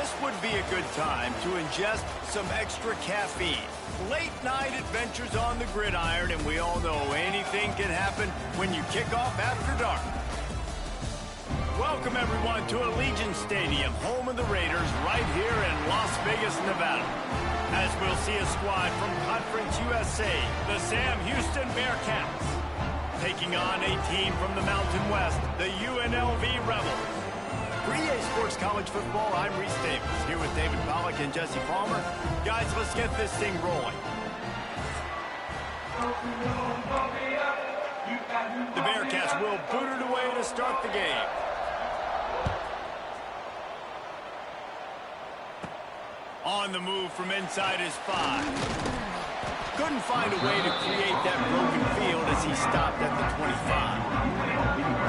This would be a good time to ingest some extra caffeine. Late night adventures on the gridiron, and we all know anything can happen when you kick off after dark. Welcome everyone to Allegiant Stadium, home of the Raiders, right here in Las Vegas, Nevada. As we'll see a squad from Conference USA, the Sam Houston Bearcats, taking on a team from the Mountain West, the UNLV Rebels. For EA Sports College Football, I'm Reese Davis, here with David Pollack and Jesse Palmer. Guys, let's get this thing rolling. The Bearcats will boot it away to start the game. On the move from inside his 5. Couldn't find a way to create that broken field as he stopped at the 25.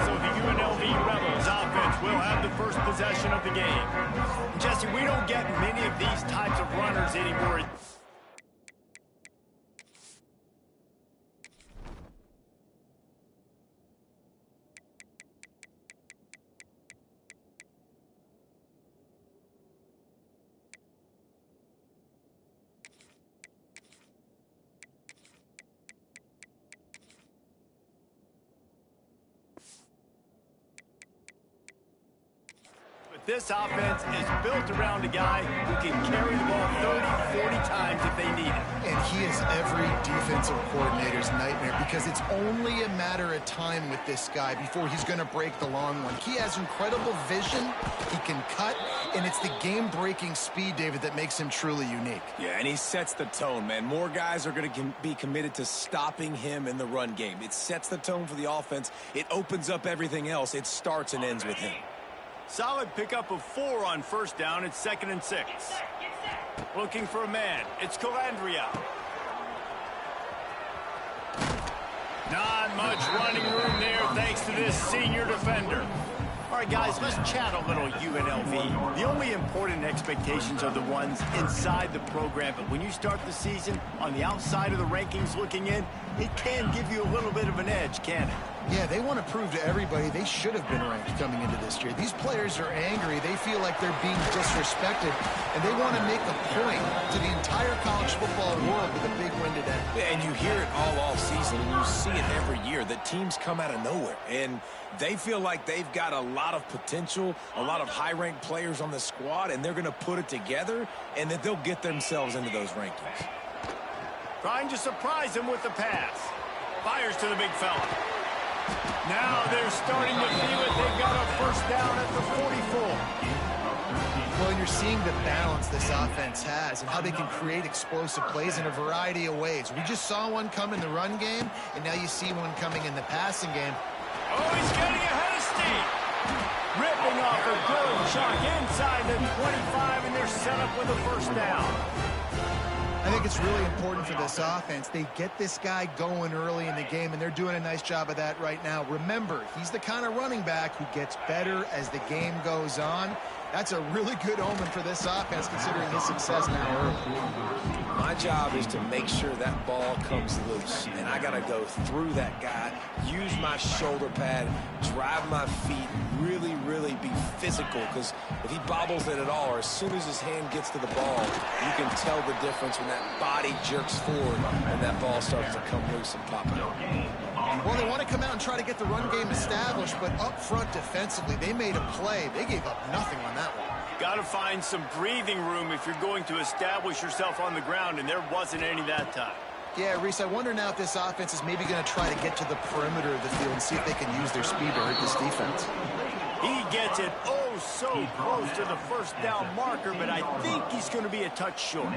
So the UNLV Rebels offense will have the first possession of the game. Jesse, we don't get many of these types of runners anymore. This offense is built around a guy who can carry the ball 30, 40 times if they need it. And he is every defensive coordinator's nightmare because it's only a matter of time with this guy before he's going to break the long one. He has incredible vision, he can cut, and it's the game-breaking speed, David, that makes him truly unique. Yeah, and he sets the tone, man. More guys are going to be committed to stopping him in the run game. It sets the tone for the offense. It opens up everything else. It starts and ends with him. Solid pickup of 4 on first down. It's 2nd and 6. Looking for a man. It's Calandria. Not much running room there thanks to this senior defender. All right, guys, let's chat a little UNLV. The only important expectations are the ones inside the program, but when you start the season on the outside of the rankings looking in, it can give you a little bit of an edge, can it? Yeah, they want to prove to everybody they should have been ranked coming into this year. These players are angry. They feel like they're being disrespected, and they want to make a point to the entire college football world with a big win today. Yeah, and you hear it all season, and you see it every year. The teams come out of nowhere, and they feel like they've got a lot of potential, a lot of high-ranked players on the squad, and they're going to put it together, and that they'll get themselves into those rankings. Trying to surprise him with the pass. Fires to the big fella. Now they're starting to feel it. They've got a first down at the 44. Well, you're seeing the balance this offense has and how they can create explosive plays in a variety of ways. We just saw one come in the run game, and now you see one coming in the passing game. Oh, he's getting ahead of steam. Ripping off a good chunk inside the 25, and they're set up with a first down. I think it's really important for this offense. They get this guy going early in the game, and they're doing a nice job of that right now. Remember, he's the kind of running back who gets better as the game goes on. That's a really good omen for this offense, considering his success now early. My job is to make sure that ball comes loose, and I got to go through that guy, use my shoulder pad, drive my feet, really be physical, because if he bobbles it at all, or as soon as his hand gets to the ball, you can tell the difference when that body jerks forward and that ball starts to come loose and pop out. Well, they want to come out and try to get the run game established, but up front defensively, they made a play. They gave up nothing on that one. Got to find some breathing room if you're going to establish yourself on the ground, and there wasn't any that time. Yeah, Reese, I wonder now if this offense is maybe going to try to get to the perimeter of the field and see if they can use their speed to hurt this defense. He gets it oh so close to the first down marker, but I think he's going to be a touch short.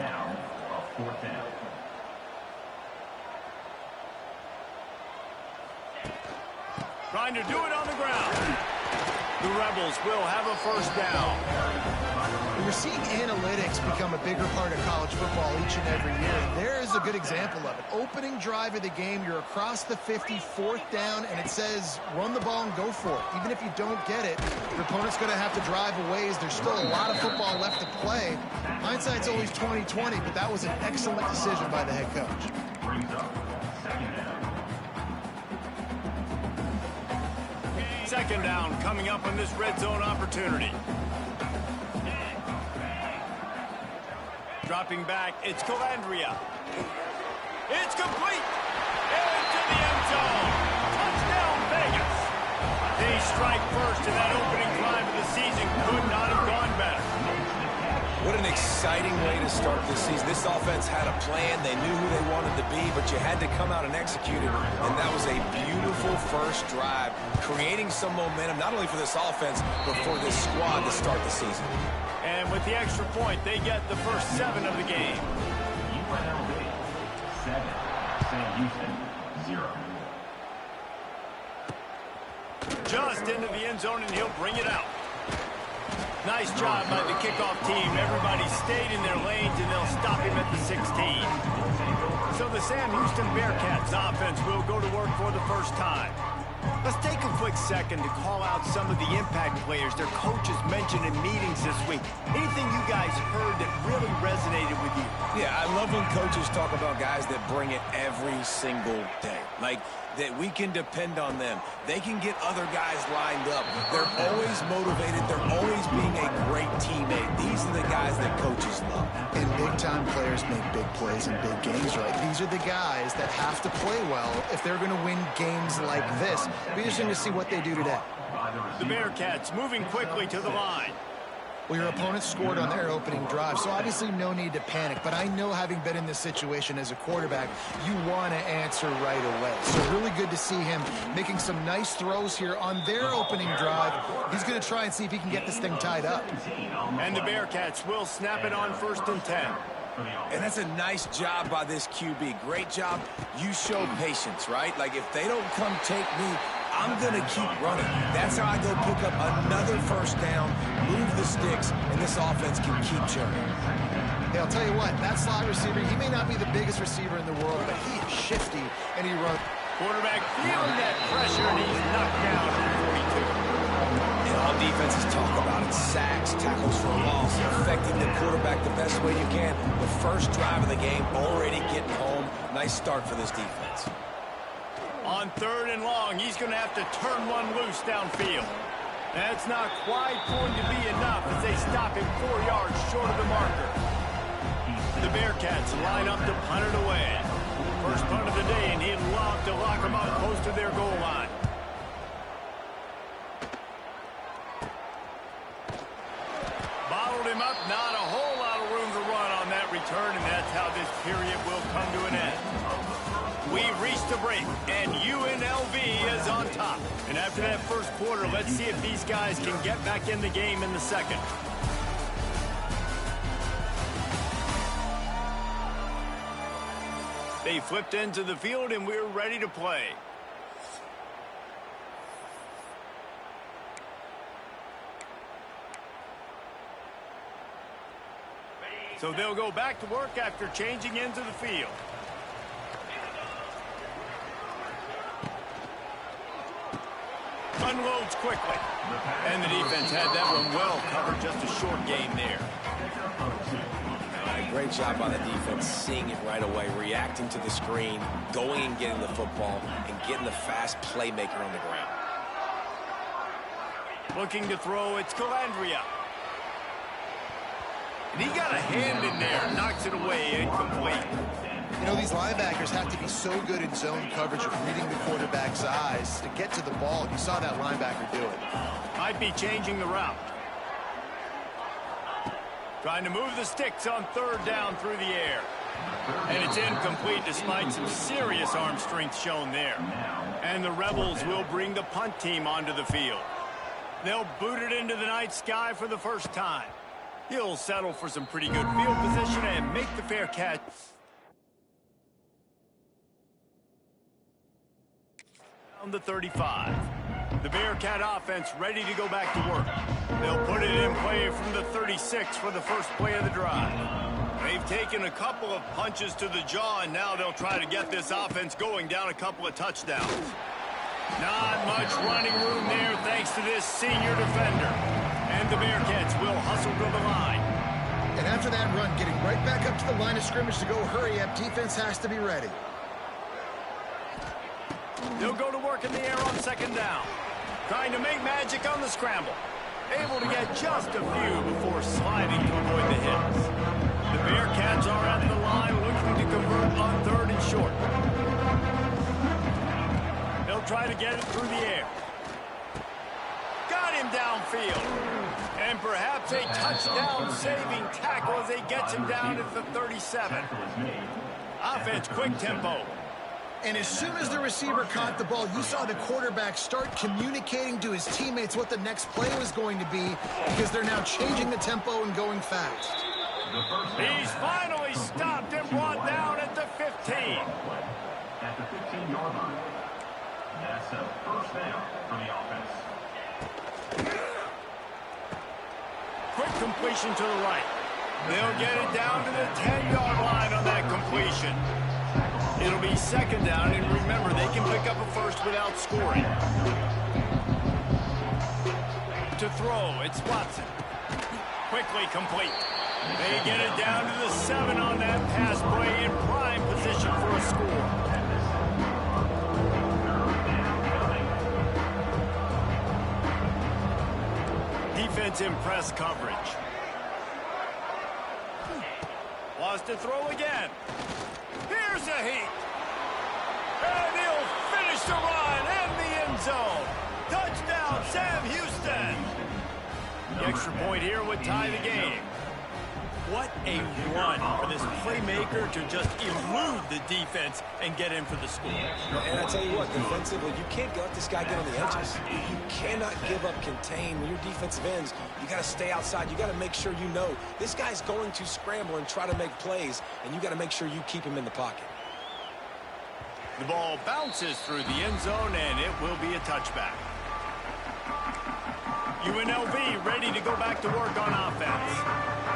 Trying to do it on the ground. The Rebels will have a first down. We're seeing analytics become a bigger part of college football each and every year. And there is a good example of it. Opening drive of the game, you're across the 50, 4th down, and it says run the ball and go for it. Even if you don't get it, your opponent's going to have to drive a ways. There's still a lot of football left to play. Hindsight's always 20/20, but that was an excellent decision by the head coach. 2nd down coming up on this red zone opportunity. Dropping back, it's Calandria. It's complete. Into the end zone. Touchdown, Vegas. They strike first, and that opening drive of the season could not have gone better. What an exciting way to start this season. This offense had a plan. They knew who they wanted to be, but you had to come out and execute it. And that was a beautiful first drive, creating some momentum, not only for this offense, but for this squad to start the season. And with the extra point, they get the first 7 of the game. UNLV 7, Sam Houston 0. Just into the end zone, and he'll bring it out. Nice job by the kickoff team. Everybody stayed in their lanes, and they'll stop him at the 16. So the Sam Houston Bearcats offense will go to work for the first time. Let's take a quick second to call out some of the impact players their coaches mentioned in meetings this week. Anything you guys heard that really resonated with you? Yeah, I love when coaches talk about guys that bring it every single day. Like, that we can depend on them. They can get other guys lined up. They're always motivated. They're always being a great teammate. These are the guys that coaches love. And big-time players make big plays in big games, right? These are the guys that have to play well if they're going to win games like this. Be interesting to see what they do today. The Bearcats moving quickly to the line. Well, your opponent scored on their opening drive, so obviously no need to panic. But I know, having been in this situation as a quarterback, you want to answer right away. So really good to see him making some nice throws here on their opening drive. He's going to try and see if he can get this thing tied up. And the Bearcats will snap it on 1st and 10. And that's a nice job by this QB. Great job. You show patience, right? Like, if they don't come take me, I'm going to keep running. That's how I go pick up another first down, move the sticks, and this offense can keep churning. Hey, I'll tell you what, that slot receiver, he may not be the biggest receiver in the world, but he is shifty, and he runs. Quarterback feeling that pressure, and he's knocked down at 42. And all defenses talk about it. Sacks, tackles for a loss, affecting the quarterback the best way you can. The first drive of the game, already getting home. Nice start for this defense. On 3rd and long, he's going to have to turn one loose downfield. That's not quite going to be enough as they stop him 4 yards short of the marker. The Bearcats line up to punt it away. First punt of the day, and he'd love to lock them up close to their goal line. Bottled him up, not a whole lot of room to run on that return, and that's how this period will come to an end. We've reached the break, and UNLV is on top. And after that first quarter, let's see if these guys can get back in the game in the second. They flipped into the field, and we're ready to play. So they'll go back to work after changing into the field. Unloads quickly. And the defense had that one well covered. Just a short gain there. Great job by the defense, seeing it right away, reacting to the screen, going and getting the football, and getting the fast playmaker on the ground. Looking to throw, it's Calandria. And he got a hand in there, knocks it away, incomplete. You know, these linebackers have to be so good in zone coverage of reading the quarterback's eyes to get to the ball. You saw that linebacker do it. Might be changing the route. Trying to move the sticks on 3rd down through the air. And it's incomplete despite some serious arm strength shown there. And the Rebels will bring the punt team onto the field. They'll boot it into the night sky for the first time. He'll settle for some pretty good field position and make the fair catch. On the 35. The Bearcat offense ready to go back to work. They'll put it in play from the 36 for the first play of the drive. They've taken a couple of punches to the jaw, and now they'll try to get this offense going down a couple of touchdowns. Not much running room there thanks to this senior defender. And the Bearcats will hustle to the line. And after that run, getting right back up to the line of scrimmage to go hurry up, defense has to be ready. They'll go to work in the air on 2nd down. Trying to make magic on the scramble. Able to get just a few before sliding to avoid the hits. The Bearcats are at the line looking to convert on 3rd and short. They'll try to get it through the air. Got him downfield. And perhaps a touchdown-saving tackle as they get him down at the 37. Offense, quick tempo. And as soon as the receiver caught the ball, you saw the quarterback start communicating to his teammates what the next play was going to be, because they're now changing the tempo and going fast. He's finally stopped and brought down at the 15. At the 15-yard line. That's a first down for the offense. Quick completion to the right. They'll get it down to the 10-yard line on that completion. It'll be 2nd down, and remember, they can pick up a first without scoring. To throw, it's Watson. Quickly complete. They get it down to the 7 on that pass play in prime position for a score. Defense in press coverage. Wants to throw again. Here's a heat. And he'll finish the run in the end zone. Touchdown, Sam Houston. The extra point here would tie the game. What a run for this playmaker to just elude the defense and get in for the score. And I tell you what, defensively, you can't let this guy get on the edges. You cannot give up contain. When you're defensive ends, you got to stay outside. You got to make sure you know this guy's going to scramble and try to make plays, and you got to make sure you keep him in the pocket. The ball bounces through the end zone, and it will be a touchback. UNLV ready to go back to work on offense.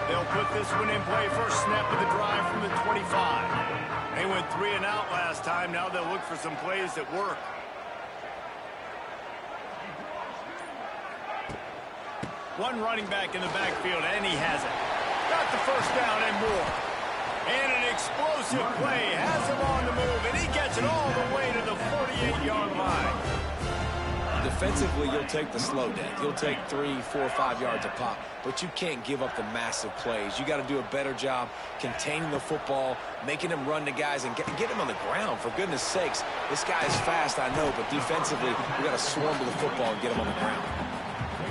They'll put this one in play first snap of the drive from the 25. They went 3 and out last time. Now they'll look for some plays that work. One running back in the backfield, and he has it. Got the first down and more. And an explosive play has him on the move, and he gets it all the way to the 48-yard line. Defensively, you'll take the slow day. You'll take 3, 4, 5 yards a pop, but you can't give up the massive plays. You got to do a better job containing the football, making him run to guys, and get him on the ground. For goodness sakes, this guy is fast, I know, but defensively, we got to swarm to the football and get him on the ground.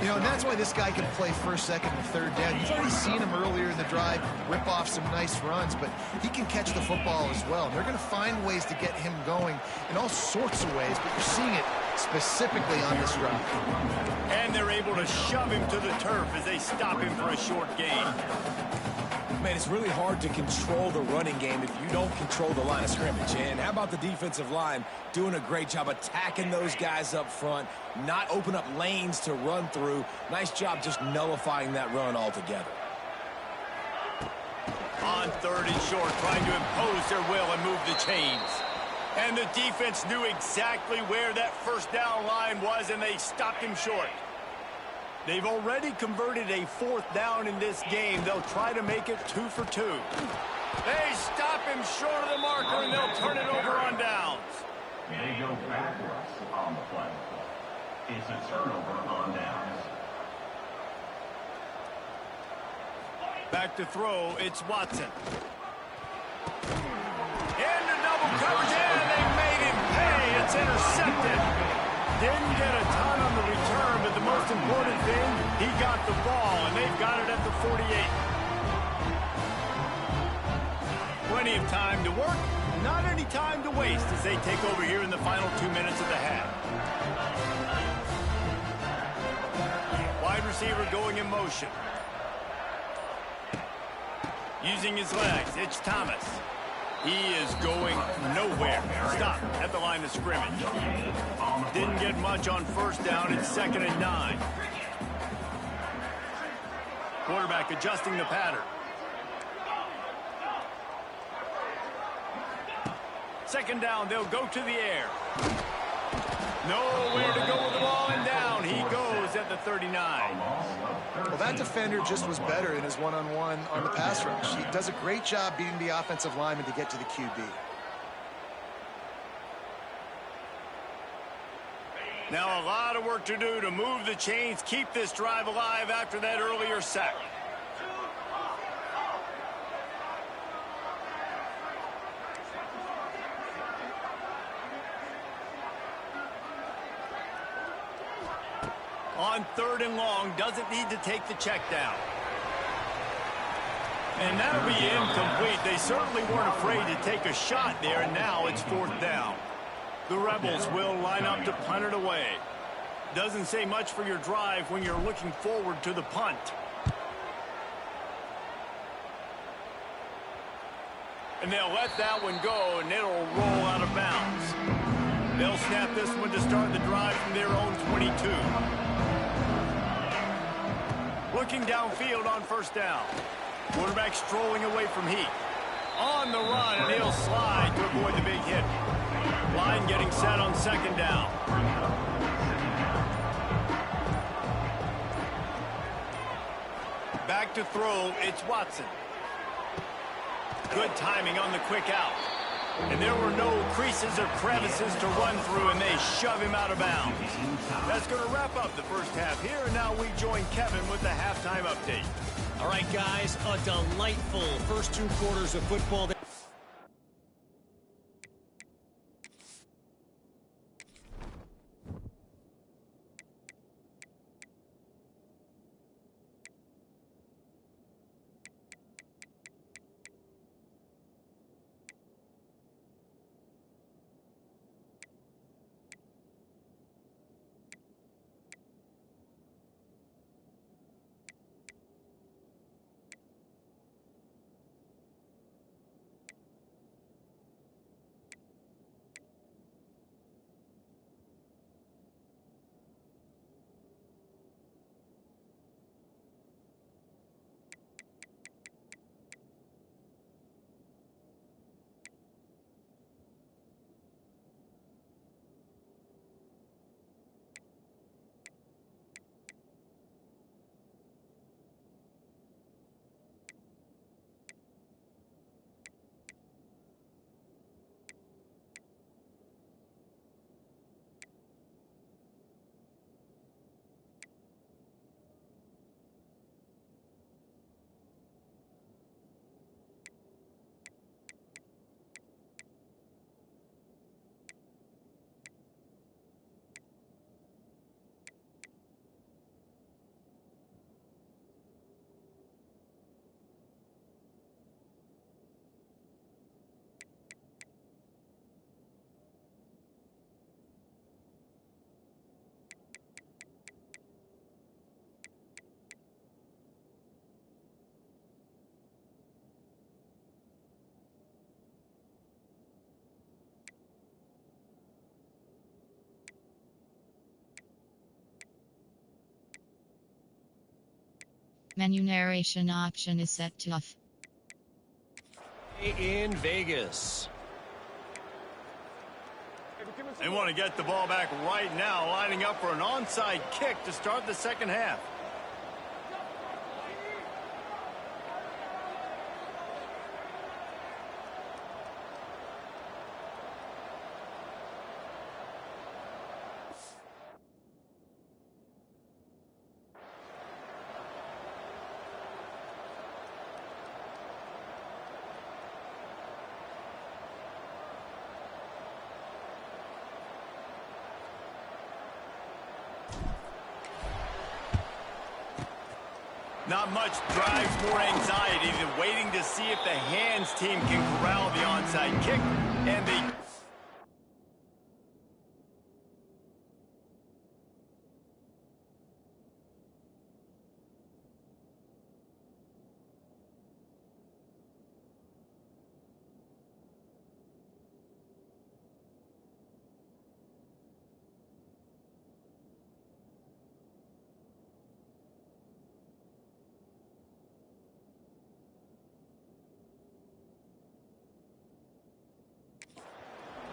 You know, and that's why this guy can play 1st, 2nd, and 3rd down. You've already seen him earlier in the drive rip off some nice runs, but he can catch the football as well. And they're going to find ways to get him going in all sorts of ways, but you're seeing it specifically on this drive. And they're able to shove him to the turf as they stop him for a short gain. Man, it's really hard to control the running game if you don't control the line of scrimmage. And how about the defensive line doing a great job attacking those guys up front, not open up lanes to run through. Nice job just nullifying that run altogether. On 3rd and short, trying to impose their will and move the chains. And the defense knew exactly where that first down line was, and they stopped him short. They've already converted a 4th down in this game. They'll try to make it 2 for 2. They stop him short of the marker, and they'll turn it over on downs. They go backwards on the play. It's a turnover on downs. Back to throw, it's Watson. Into double coverage, and they made him pay. It's intercepted. Didn't get a ton on the return, but the most important thing, he got the ball, and they've got it at the 48. Plenty of time to work, not any time to waste as they take over here in the final 2 minutes of the half. Wide receiver going in motion. Using his legs, it's Thomas. He is going nowhere. Stop at the line of scrimmage. Didn't get much on 1st down. It's 2nd and 9. Quarterback adjusting the pattern. 2nd down, they'll go to the air. Nowhere to go with the ball, and down he goes at the 39. Well, that defender just was better in his one-on-one on the pass rush. He does a great job beating the offensive lineman to get to the QB. Now a lot of work to do to move the chains, keep this drive alive after that earlier sack. On 3rd and long, doesn't need to take the check down. And that'll be incomplete. They certainly weren't afraid to take a shot there, and now it's 4th down. The Rebels will line up to punt it away. Doesn't say much for your drive when you're looking forward to the punt. And they'll let that one go, and it'll roll out of bounds. They'll snap this one to start the drive from their own 22. Looking downfield on 1st down. Quarterback strolling away from Heath. On the run, and he'll slide to avoid the big hit. Line getting set on 2nd down. Back to throw, it's Watson. Good timing on the quick out. And there were no creases or crevices to run through, and they shove him out of bounds. That's going to wrap up the first half here, and now we join Kevin with the halftime update. All right, guys, a delightful first 2 quarters of football. Menu narration option is set to off. In Vegas. They want to get the ball back right now, lining up for an onside kick to start the second half. Not much drives more anxiety than waiting to see if the hands team can corral the onside kick, and they...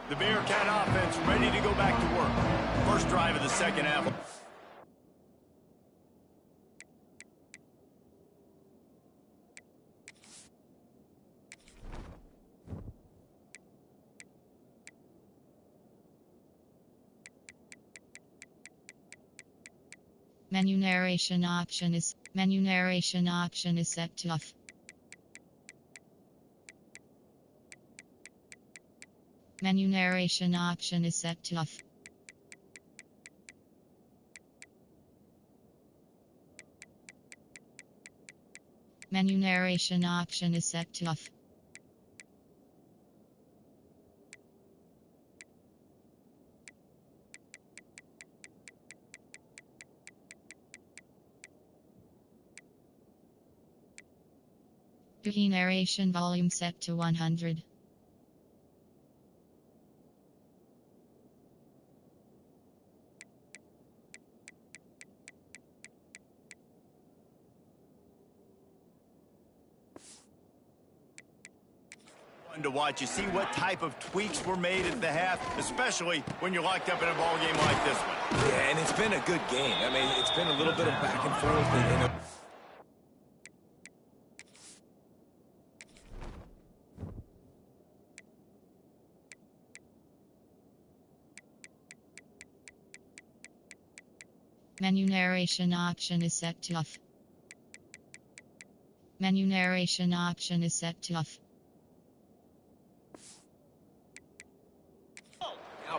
The Bearcat offense ready to go back to work. First drive of the second half. Menu narration option is set to off. Menu narration option is set to off. Menu narration option is set to off. Key narration volume set to 100. To watch, you see what type of tweaks were made at the half, especially when you're locked up in a ball game like this one. Yeah, and it's been a good game. I mean, it's been a little bit of back and forth. Menu narration option is set to off. Menu narration option is set to off.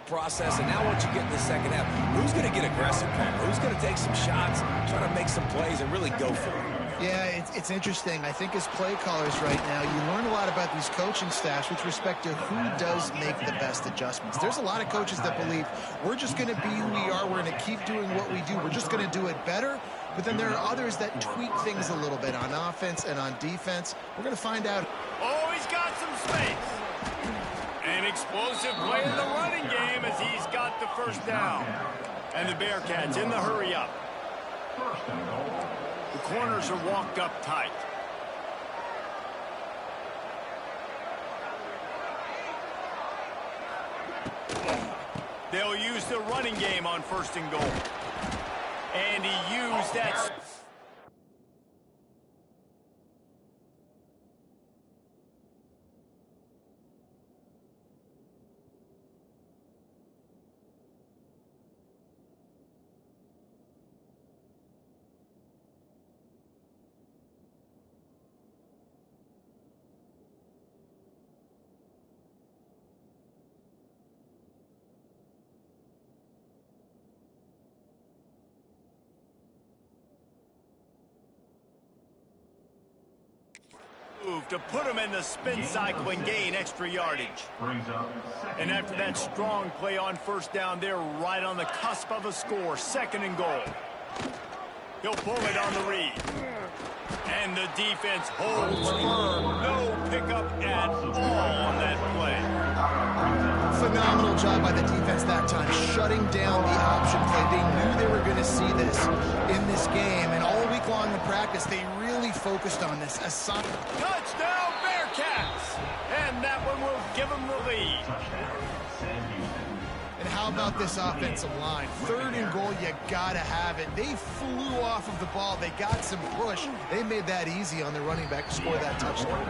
Process, and now once you get in the second half, who's going to get aggressive, Pat? Who's going to take some shots, try to make some plays, and really go for it? Yeah, it's interesting. I think as play callers right now, you learn a lot about these coaching staffs with respect to who does make the best adjustments. There's a lot of coaches that believe we're just going to be who we are. We're going to keep doing what we do. We're just going to do it better. But then there are others that tweak things a little bit on offense and on defense. We're going to find out. Oh, he's got some space. An explosive play in the running game as he's got the first down. And the Bearcats in the hurry up. The corners are walked up tight. They'll use the running game on 1st and goal. And he used that. To put him in the spin cycle and gain extra yardage. And after that strong play on 1st down, they're right on the cusp of a score. 2nd and goal. He'll pull it on the read. And the defense holds firm. No pickup at all on that play. Phenomenal job by the defense that time, shutting down the option play. They knew they were going to see this in this game, and all week long in practice, they really focused on this. Touchdown, Bearcats! And that one will give them the lead. And how about this offensive line? 3rd and goal, you gotta have it. They flew off of the ball. They got some push. They made that easy on the running back to score that touchdown.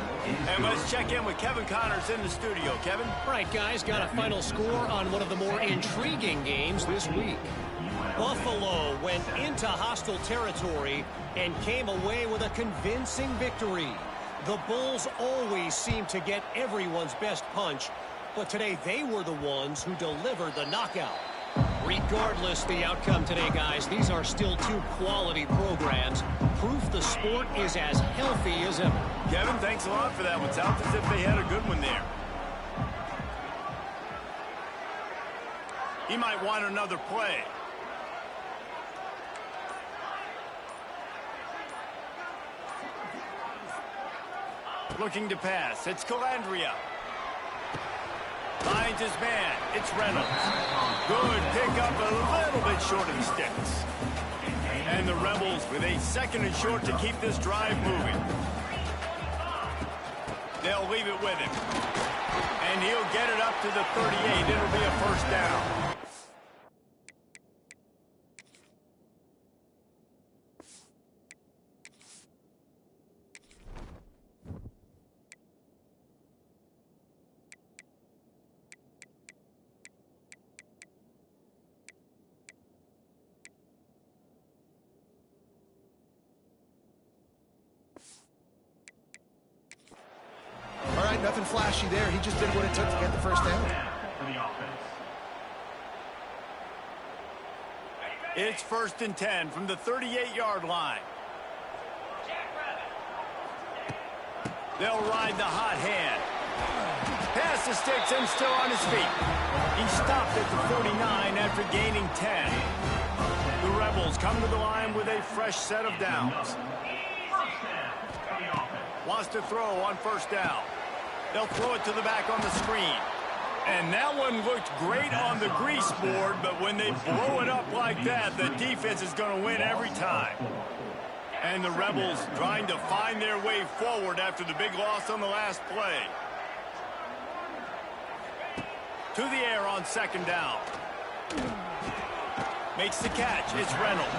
And let's check in with Kevin Connors in the studio. Kevin? All right, guys, got a final score on one of the more intriguing games this week. Buffalo went into hostile territory and came away with a convincing victory. The Bulls always seem to get everyone's best punch, but today they were the ones who delivered the knockout. Regardless the outcome today, guys, these are still 2 quality programs. Proof the sport is as healthy as ever. Kevin, thanks a lot for that one. Sounds as if they had a good one there. He might want another play. Looking to pass. It's Calandria. Finds his man. It's Reynolds. Good pick up, a little bit short of the sticks. And the Rebels with a 2nd and short to keep this drive moving. They'll leave it with him. And he'll get it up to the 38. It'll be a 1st down. Nothing flashy there. He just did what it took to get the 1st down. It's 1st and 10 from the 38-yard line. They'll ride the hot hand. Pass the sticks and still on his feet. He stopped at the 49 after gaining 10. The Rebels come to the line with a fresh set of downs. Wants to throw on first down. They'll throw it to the back on the screen. And that one looked great on the grease board, but when they blow it up like that, the defense is going to win every time. And the Rebels trying to find their way forward after the big loss on the last play. To the air on second down. Makes the catch. It's Reynolds.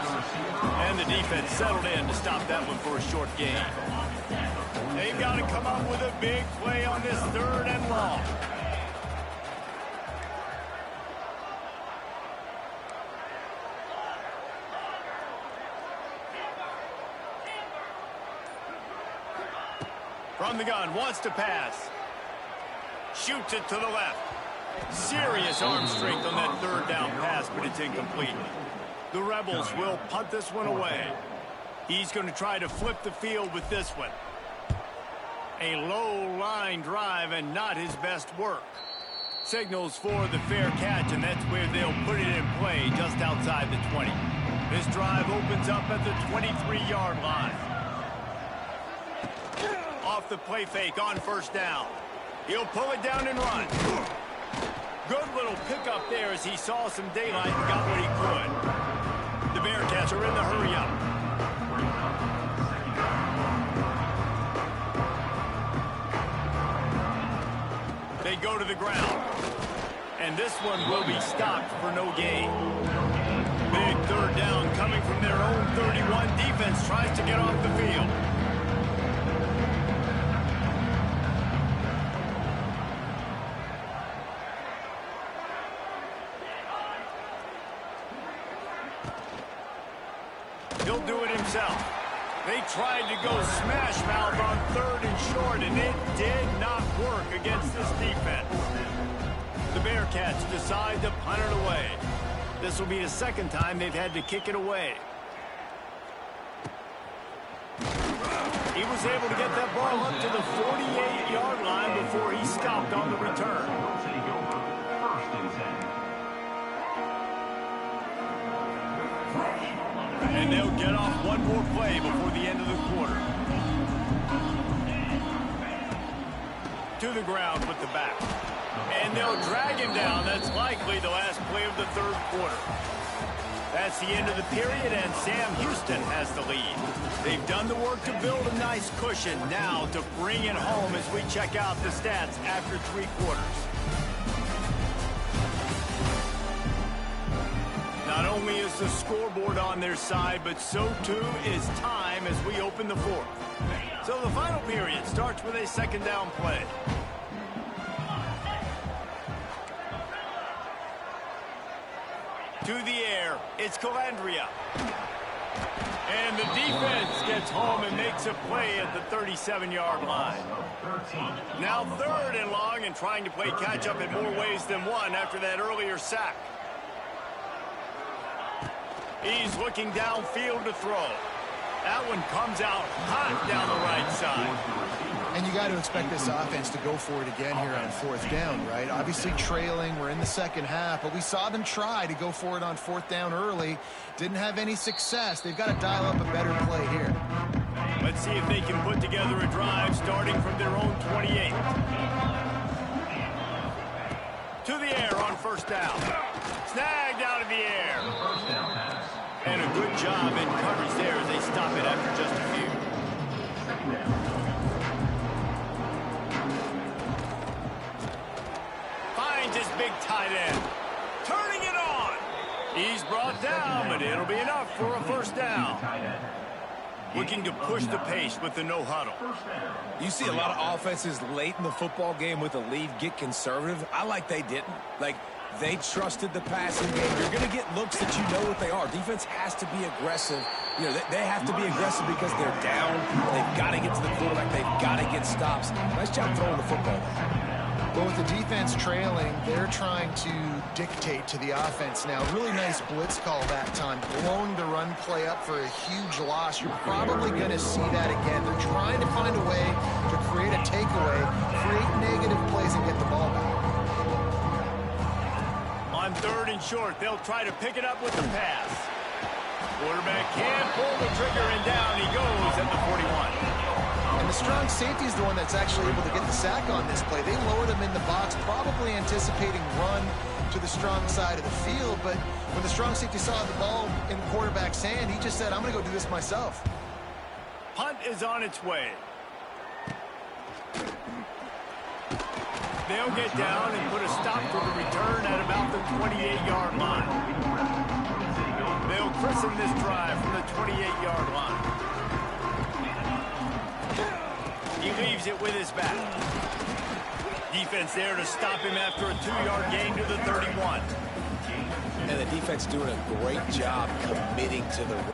And the defense settled in to stop that one for a short gain. They've got to come up with a big play on this 3rd and long. From the gun, wants to pass. Shoots it to the left. Serious arm strength on that 3rd down pass, but it's incomplete. The Rebels will punt this one away. He's going to try to flip the field with this one. A low line drive and not his best work. Signals for the fair catch, and that's where they'll put it in play just outside the 20. This drive opens up at the 23-yard line. Off the play fake on first down. He'll pull it down and run. Good little pickup there as he saw some daylight and got what he could. The Bearcats are in the hurry-up. They go to the ground. And this one will be stopped for no gain. Big 3rd down coming from their own 31. Defense tries to get off the field. He'll do it himself. They tried to go smash mouth on 3rd and short, and it did not work against this defense. The Bearcats decide to punt it away. This will be the 2nd time they've had to kick it away. He was able to get that ball up to the 48-yard line before he stopped on the return. And they'll get off one more play before the end of the quarter. To the ground with the back. And they'll drag him down. That's likely the last play of the 3rd quarter. That's the end of the period, and Sam Houston has the lead. They've done the work to build a nice cushion. Now to bring it home as we check out the stats after 3 quarters. Not only is the scoreboard on their side, but so too is time as we open the 4th. So the final period starts with a 2nd down play. To the air, it's Calandria. And the defense gets home and makes a play at the 37-yard line. Now 3rd and long, and trying to play catch-up in more ways than one after that earlier sack. He's looking downfield to throw. That one comes out hot down the right side. And you got to expect this offense to go for it again here on 4th down, right? Obviously trailing, we're in the 2nd half, but we saw them try to go for it on 4th down early. Didn't have any success. They've got to dial up a better play here. Let's see if they can put together a drive starting from their own 28. To the air on first down. Snagged out of the air. And a good job in coverage there as they stop it after just a few. Finds his big tight end. Turning it on. He's brought down, but it'll be enough for a 1st down. Looking to push the pace with the no huddle. You see a lot of offenses late in the football game with a lead get conservative. I like they didn't. Like, they trusted the passing game. You're going to get looks that you know what they are. Defense has to be aggressive. You know, they have to be aggressive because they're down. They've got to get to the quarterback. They've got to get stops. Nice job throwing the football. Well, with the defense trailing, they're trying to dictate to the offense now. Really nice blitz call that time, blowing the run play up for a huge loss. You're probably going to see that again. They're trying to find a way to create a takeaway, create negative plays, and get the ball back. On 3rd and short, they'll try to pick it up with the pass. Quarterback can pull the trigger, and down he goes at the 41. And the strong safety is the one that's actually able to get the sack on this play. They lowered him in the box, probably anticipating run to the strong side of the field. But when the strong safety saw the ball in the quarterback's hand, he just said, I'm going to go do this myself. Punt is on its way. They'll get down and put a stop to the return at about the 28-yard line. They'll christen this drive from the 28-yard line. He leaves it with his back. Defense there to stop him after a 2-yard gain to the 31. And the defense doing a great job committing to the run.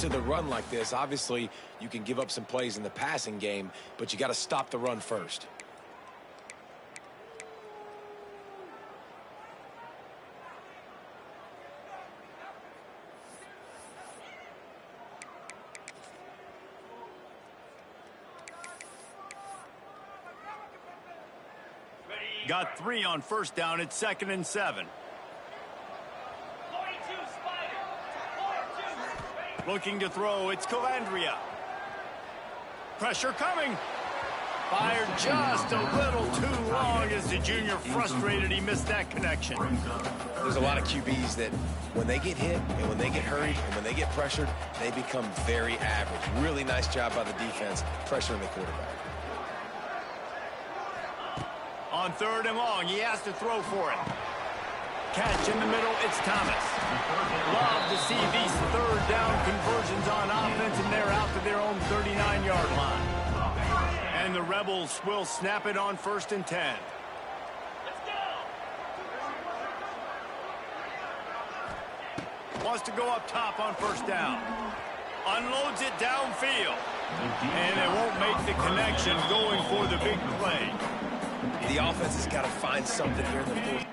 To the run like this, obviously you can give up some plays in the passing game, but you got to stop the run first. Got 3 on 1st down. It's 2nd and 7. Looking to throw, it's Calandria. Pressure coming. Fired just a little too long as the junior frustrated. He missed that connection. There's a lot of QBs that when they get hit and when they get hurried and when they get pressured, they become very average. Really nice job by the defense pressuring the quarterback. On 3rd and long, he has to throw for it. Catch in the middle, it's Thomas. Love to see these 3rd down conversions on offense, and they're out to their own 39-yard line. And the Rebels will snap it on 1st and 10. Wants to go up top on 1st down. Unloads it downfield. And it won't make the connection going for the big play. The offense has got to find something here in the 4th.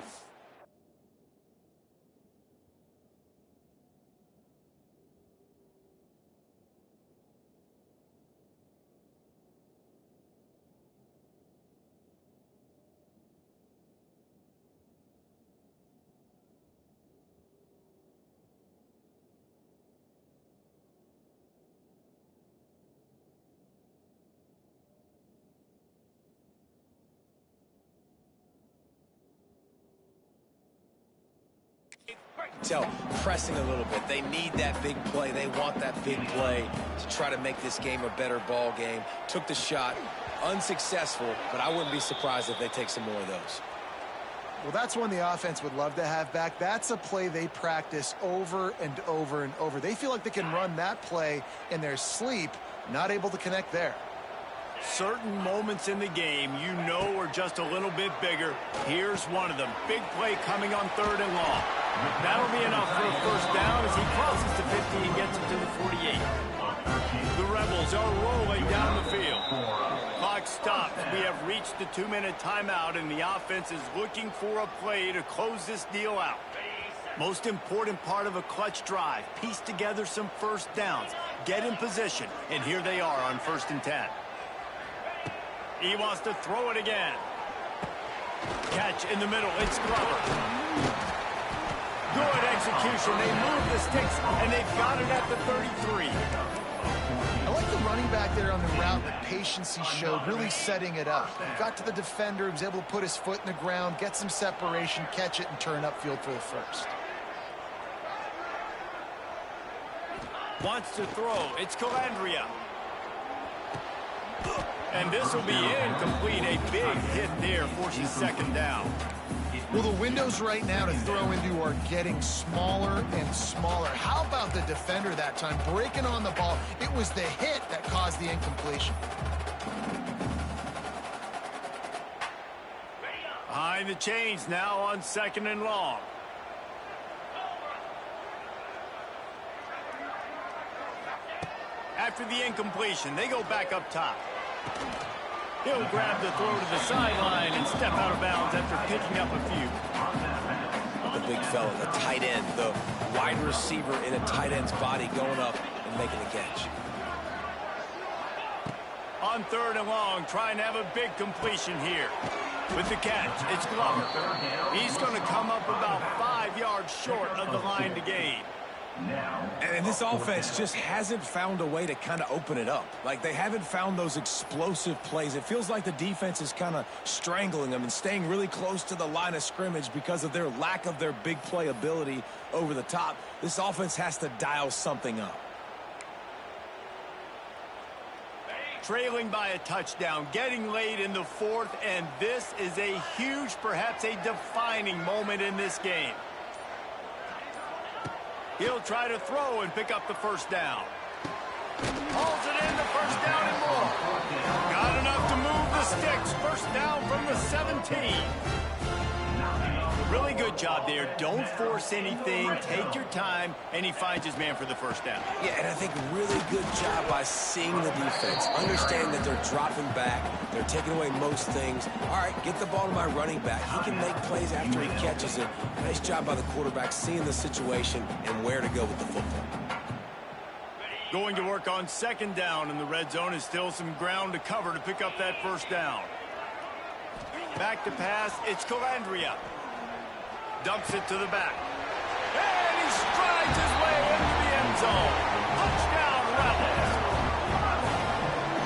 Tell pressing a little bit. They need that big play. They want that big play to try to make this game a better ball game. Took the shot, unsuccessful, but I wouldn't be surprised if they take some more of those. Well, that's one the offense would love to have back. That's a play they practice over and over and over. They feel like they can run that play in their sleep, not able to connect there. Certain moments in the game you know are just a little bit bigger. Here's one of them. Big play coming on 3rd and long. That'll be enough for a 1st down as he crosses the 50 and gets it to the 48. The Rebels are rolling down the field. Clock stopped. We have reached the 2-minute timeout, and the offense is looking for a play to close this deal out. Most important part of a clutch drive, piece together some first downs, get in position, and here they are on 1st and 10. He wants to throw it again. Catch in the middle, it's Glover. Good execution, they move the sticks, and they've got it at the 33. I like the running back there on the route, the patience he showed, really setting it up. He got to the defender, he was able to put his foot in the ground, get some separation, catch it, and turn upfield for the first. Wants to throw, it's Calandria. And this will be incomplete, a big hit there, forces 2nd down. Well, the windows right now to throw into are getting smaller and smaller. How about the defender that time breaking on the ball? It was the hit that caused the incompletion. Behind the chains now on 2nd and long. After the incompletion, they go back up top. He'll grab the throw to the sideline and step out of bounds after picking up a few. The big fella, the tight end, the wide receiver in a tight end's body going up and making the catch. On 3rd and long, trying to have a big completion here. With the catch, it's Glover. He's going to come up about 5 yards short of the line to gain. And this offense just hasn't found a way to kind of open it up. Like, they haven't found those explosive plays. It feels like the defense is kind of strangling them and staying really close to the line of scrimmage because of their lack of their big play ability over the top. This offense has to dial something up. Trailing by a touchdown, getting late in the 4th, and this is a huge, perhaps a defining moment in this game. He'll try to throw and pick up the 1st down. Hauls it in, the 1st down and more. Got enough to move the sticks. 1st down from the 17. Really good job there. Don't force anything. Take your time, and he finds his man for the 1st down. Yeah, and I think really good job by seeing the defense. Understand that they're dropping back. They're taking away most things. All right, get the ball to my running back. He can make plays after he catches it. Nice job by the quarterback seeing the situation and where to go with the football. Going to work on 2nd down, and the red zone is still some ground to cover to pick up that 1st down. Back to pass, it's Calandria. Dumps it to the back. And he strides his way into the end zone. Touchdown, Rebels.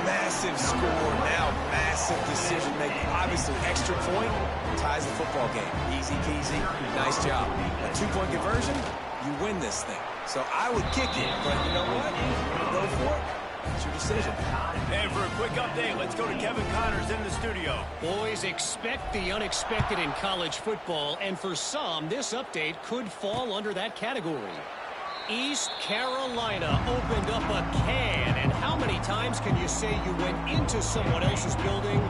Massive score, now massive decision making. Obviously, extra point ties the football game. Easy peasy, nice job. A 2-point conversion, you win this thing. So I would kick it, but you know what? Go for it. It's your decision. And for a quick update, let's go to Kevin Connors in the studio. Boys, expect the unexpected in college football, and for some, this update could fall under that category. East Carolina opened up a can, and how many times can you say you went into someone else's building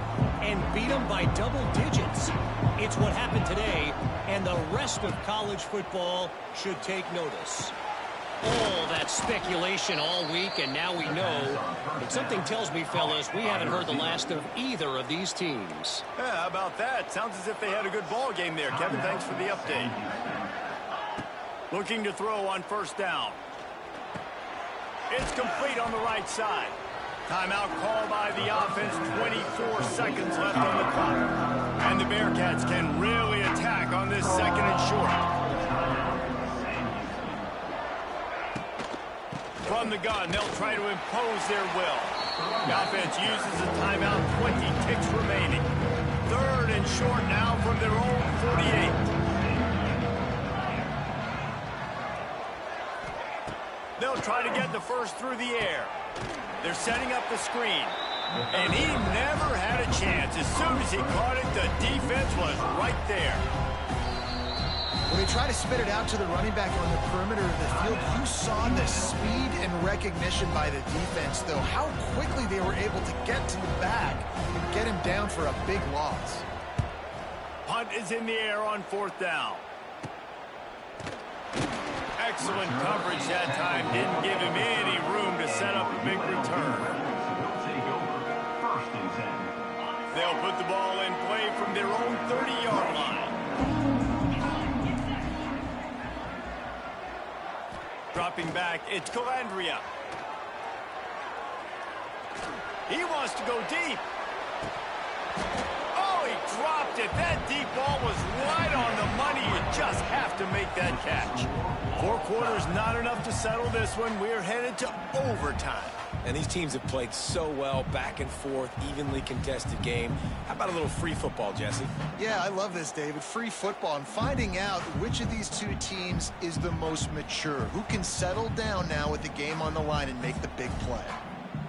and beat them by double digits? It's what happened today, and the rest of college football should take notice. All that speculation all week, and now we know. But something tells me, fellas, we haven't heard the last of either of these teams. Yeah, how about that? Sounds as if they had a good ball game there. Kevin, thanks for the update. Looking to throw on 1st down. It's complete on the right side. Timeout called by the offense. 24 seconds left on the clock. And the Bearcats can really attack on this 2nd and short. From the gun, they'll try to impose their will. The offense uses a timeout, 20 ticks remaining. 3rd and short now from their own 48. They'll try to get the 1st through the air. They're setting up the screen. And he never had a chance. As soon as he caught it, the defense was right there. When they try to spit it out to the running back on the perimeter of the field, you saw the speed and recognition by the defense, though, how quickly they were able to get to the back and get him down for a big loss. Punt is in the air on 4th down. Excellent coverage that time. Didn't give him any room to set up a big return. They'll put the ball in play from their own 30-yard line. Dropping back, it's Calandria. He wants to go deep. Oh, he dropped it. That deep ball was right on the money. You just have to make that catch. 4 quarters, not enough to settle this one. We're headed to overtime. And these teams have played so well, back and forth, evenly contested game. How about a little free football, Jesse? Yeah, I love this, David. Free football. I'm finding out which of these two teams is the most mature. Who can settle down now with the game on the line and make the big play?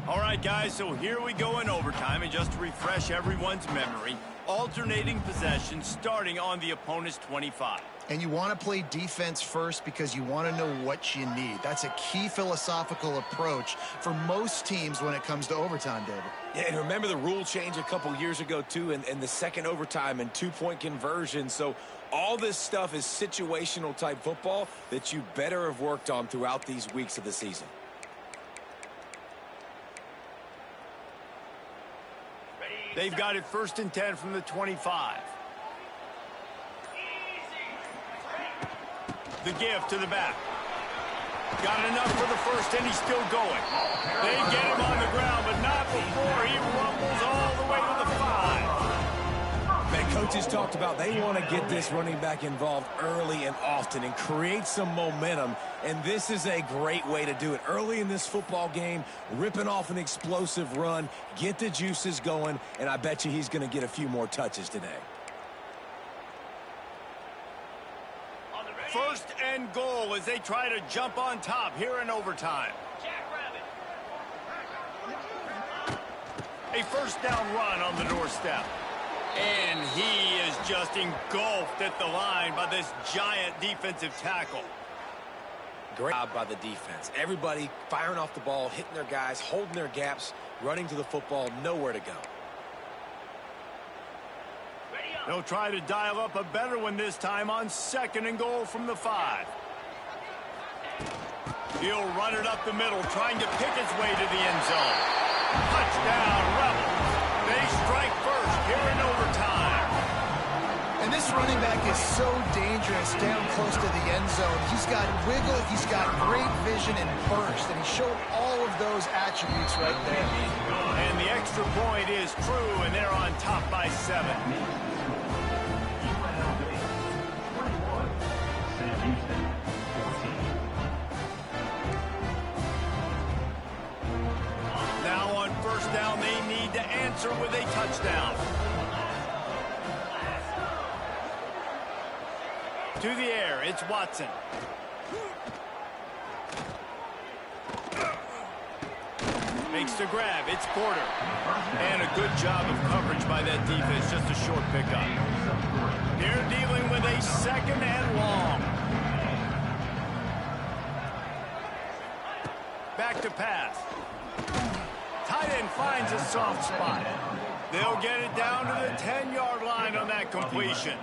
All right, guys, so here we go in overtime. And just to refresh everyone's memory, alternating possession starting on the opponent's 25. And you want to play defense first because you want to know what you need. That's a key philosophical approach for most teams when it comes to overtime, David. Yeah, and remember the rule change a couple years ago, too, and the second overtime and 2-point conversion. So all this stuff is situational type football that you better have worked on throughout these weeks of the season. They've got it 1st and 10 from the 25. The give to the back. Got enough for the first, and he's still going. They get him on the ground, but not before he rumbles all the way to the 5. Man, coaches talked about they want to get this running back involved early and often and create some momentum, and this is a great way to do it. Early in this football game, ripping off an explosive run, get the juices going, and I bet you he's going to get a few more touches today. 1st and goal as they try to jump on top here in overtime. A 1st down run on the doorstep. And he is just engulfed at the line by this giant defensive tackle. Great job by the defense. Everybody firing off the ball, hitting their guys, holding their gaps, running to the football, nowhere to go. They'll try to dial up a better one this time on 2nd and goal from the 5. He'll run it up the middle, trying to pick his way to the end zone. Touchdown, Rebels. They strike first here in overtime. And this running back is so dangerous down close to the end zone. He's got wiggle, he's got great vision and burst, and he showed all of those attributes right there. And the extra point is true, and they're on top by 7. Now on 1st down, they need to answer with a touchdown. To the air, it's Watson. Makes the grab, it's Porter. And a good job of coverage by that defense, just a short pickup. They're dealing with a 2nd and long. Back to pass. Tight end finds a soft spot. They'll get it down to the 10-yard line on that completion.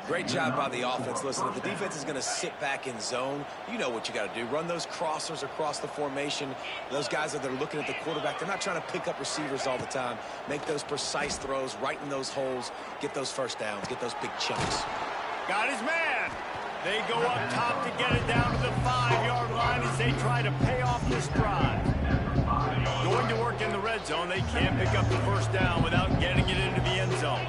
Great job by the offense. Listen, if the defense is going to sit back in zone, you know what you got to do. Run those crossers across the formation. Those guys that are looking at the quarterback, they're not trying to pick up receivers all the time. Make those precise throws, right in those holes, get those 1st downs, get those big chunks. Got his man. They go up top to get it down to the 5-yard line as they try to pay off this drive. Going to work in the red zone, they can't pick up the 1st down without getting it into the end zone.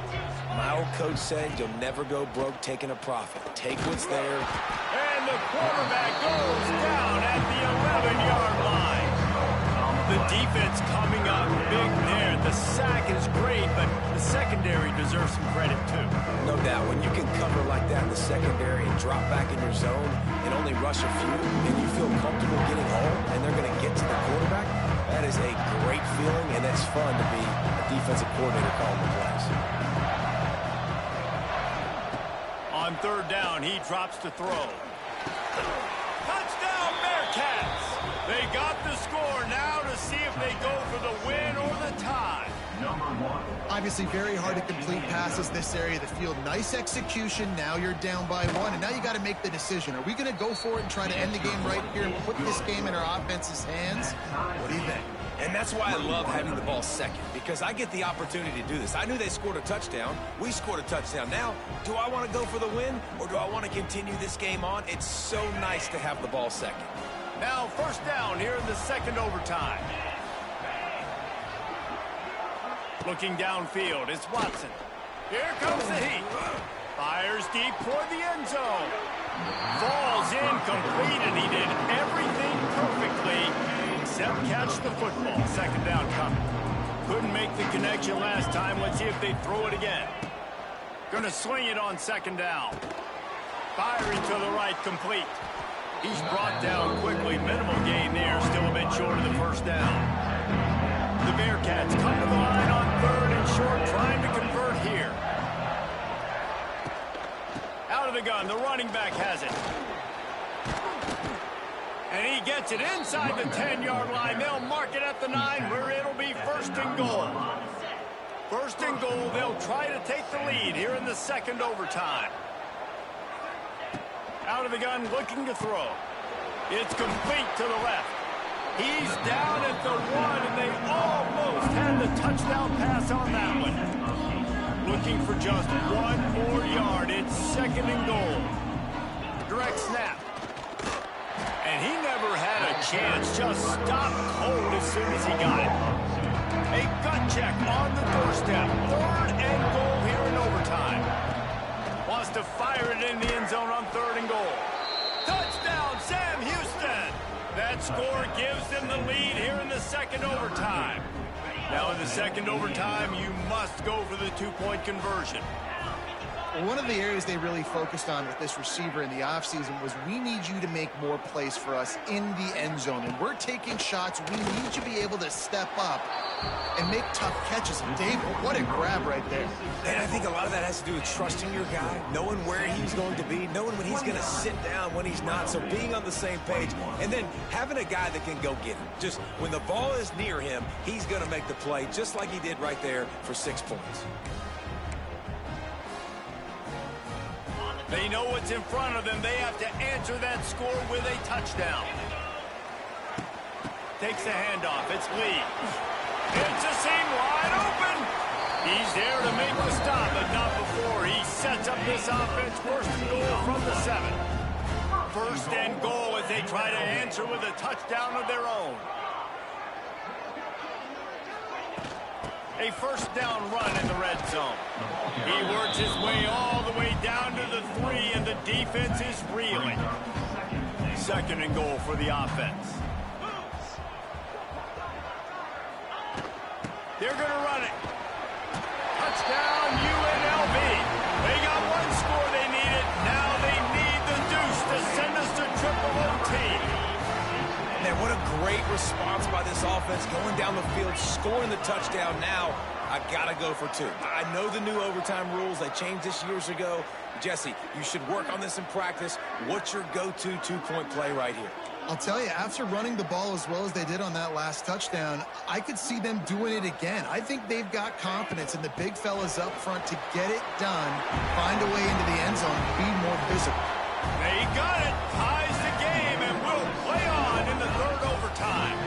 My old coach said you'll never go broke taking a profit. Take what's there. And the quarterback goes down at the 11-yard line. The defense coming up big there. The sack is great, but the secondary deserves some credit too. No doubt, when you can cover like that in the secondary and drop back in your zone and only rush a few, and you feel comfortable getting home, and they're going to get to the quarterback, that is a great feeling, and it's fun to be a defensive coordinator calling the plays. On 3rd down, he drops to throw. Touchdown, Bearcats! They got the score now to see if they go for the win or the tie. Obviously very hard to complete passes this area of the field. Nice execution. Now you're down by 1, and now you got to make the decision. Are we going to go for it and try to end the game right here and put this game in our offense's hands? What do you think? And that's why I love having the ball second, because I get the opportunity to do this. I knew they scored a touchdown. We scored a touchdown. Now, do I want to go for the win, or do I want to continue this game on? It's so nice to have the ball second. Now, first down here in the second overtime. Looking downfield, it's Watson. Here comes the heat. Fires deep toward the end zone. Falls incomplete, and he did everything perfectly except catch the football. Second down coming. Couldn't make the connection last time. Let's see if they throw it again. Going to swing it on second down. Firing to the right, complete. He's brought down quickly. Minimal gain there. Still a bit short of the first down. The Bearcats come to the line on third and short, trying to convert here. Out of the gun, the running back has it. And he gets it inside the 10-yard line. They'll mark it at the 9, where it'll be first and goal. First and goal, they'll try to take the lead here in the second overtime. Out of the gun, looking to throw. It's complete to the left. He's down at the 1, and they almost had the touchdown pass on that one. Looking for just 1 more yard. It's second and goal. Direct snap. And he never had a chance. Just stopped cold as soon as he got it. A gut check on the doorstep. Third and goal here in overtime. Wants to fire it in the end zone on third and goal. Touchdown, Sam Houston! That score gives them the lead here in the second overtime. Now in the second overtime, you must go for the 2-point conversion. One of the areas they really focused on with this receiver in the offseason was, we need you to make more plays for us in the end zone. And we're taking shots. We need you to be able to step up and make tough catches. And Dave, what a grab right there. And I think a lot of that has to do with trusting your guy, knowing where he's going to be, knowing when he's going to sit down, when he's not. So being on the same page, and then having a guy that can go get him. Just when the ball is near him, he's going to make the play, just like he did right there for 6 points. They know what's in front of them. They have to answer that score with a touchdown. Takes the handoff. It's Lee. It's a seam wide open. He's there to make the stop, but not before. He sets up this offense. First and goal from the 7. First and goal as they try to answer with a touchdown of their own. A first down run in the red zone. He works his way all the way down to the 3, and the defense is reeling. Second and goal for the offense. They're going to run it. Touchdown, UNLV. They got one score they needed. Now they need the deuce to send us to triple OT. Man, what a great response by this offense, going down the field, scoring the touchdown. Now, I got to go for 2. I know the new overtime rules. They changed this years ago. Jesse, you should work on this in practice. What's your go-to 2-point play right here? I'll tell you, after running the ball as well as they did on that last touchdown, I could see them doing it again. I think they've got confidence in the big fellas up front to get it done, find a way into the end zone, and be more physical. They got it. Ties the game, and will play on in the third overtime.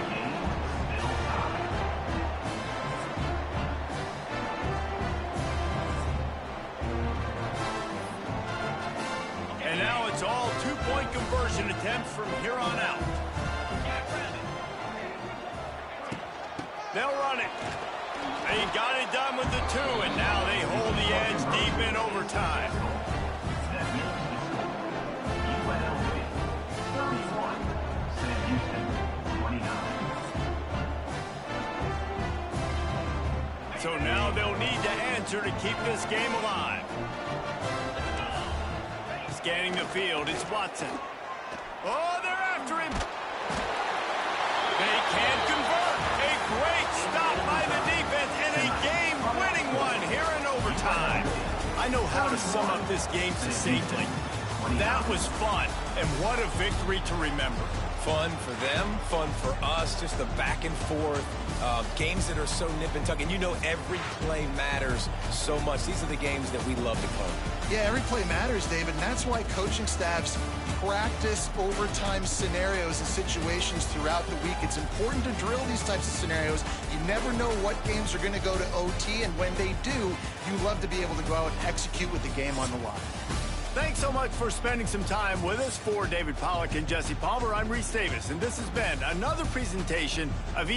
And now it's all 2-point conversion attempts from here on out. They'll run it. They got it done with the 2, and now they hold the edge deep in overtime. So now they'll need to answer to keep this game alive. Scanning the field is Watson. Oh, they're after him. They can't convert. A great stop by the defense and a game-winning one here in overtime. I know how to sum up this game succinctly. That was fun, and what a victory to remember. Fun for them, fun for us, just the back and forth, games that are so nip and tuck, and you know every play matters so much. These are the games that we love to cover. Yeah, every play matters, David, and that's why coaching staffs practice overtime scenarios and situations throughout the week. It's important to drill these types of scenarios. You never know what games are going to go to OT, and when they do, you love to be able to go out and execute with the game on the line. Thanks so much for spending some time with us. For David Pollack and Jesse Palmer, I'm Reese Davis, and this has been another presentation of